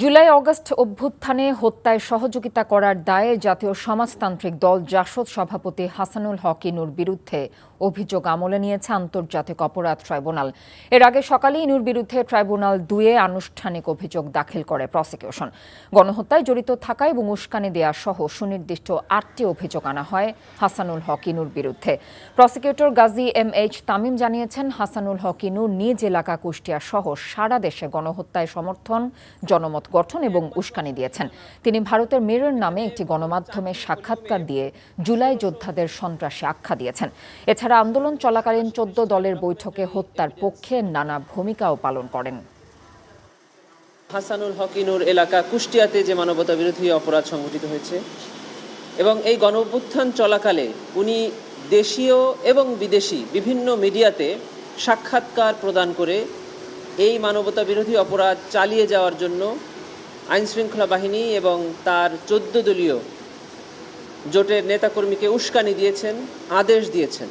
July August অভ্যুত্থানে হত্যায় সহযোগিতা করার দায়ে জাতীয় সমাজতান্ত্রিক দল জাসদ সভাপতি হাসানুল হক ইনুর বিরুদ্ধে অভিযোগ আমলে নিয়েছে আন্তর্জাতিক অপরাধ ট্রাইব্যুনাল। এর আগে সকালে ইনুর বিরুদ্ধে ট্রাইব্যুনাল ২-এ আনুষ্ঠানিক অভিযোগ দাখিল করে প্রসিকিউশন। গণহত্যায় জড়িত থাকা এবং উস্কানি দেয়া সহ সুনির্দিষ্ট ৮টি অভিযোগ আনা হয় হাসানুল হক ইনুর বিরুদ্ধে। প্রসিকিউটর গাজী এম.এইচ. তামিম জানিয়েছেন, হাসানুল হক ইনু নিজ এলাকা কুষ্টিয়া সহ সারা দেশে গণহত্যায় সমর্থন, জনমত গঠন এবং উস্কানি দিয়েছেন। তিনি ভারতের মিরর নামে একটি গণমাধ্যমে সাক্ষাৎকার দিয়ে জুলাই যোদ্ধাদের সন্ত্রাসী আখ্যা দিয়েছেন। এছাড়া আন্দোলন চলাকালীন ১৪ দলের বৈঠকে হত্যার পক্ষে নানা ভূমিকাও পালন করেন। হাসানুল হক ইনুর এলাকা কুষ্টিয়াতে যে মানবতা বিরোধী অপরাধ সংঘটিত হয়েছে এবং এই গণঅভ্যুত্থান চলাকালে উনি দেশীয় এবং বিদেশি বিভিন্ন মিডিয়াতে সাক্ষাৎকার প্রদান করে এই মানবতা বিরোধী অপরাধ চালিয়ে যাওয়ার জন্য আইনশৃঙ্খলা বাহিনী এবং তার ১৪ দলীয় জোটের নেতাকর্মীকে উস্কানি দিয়েছেন, আদেশ দিয়েছেন।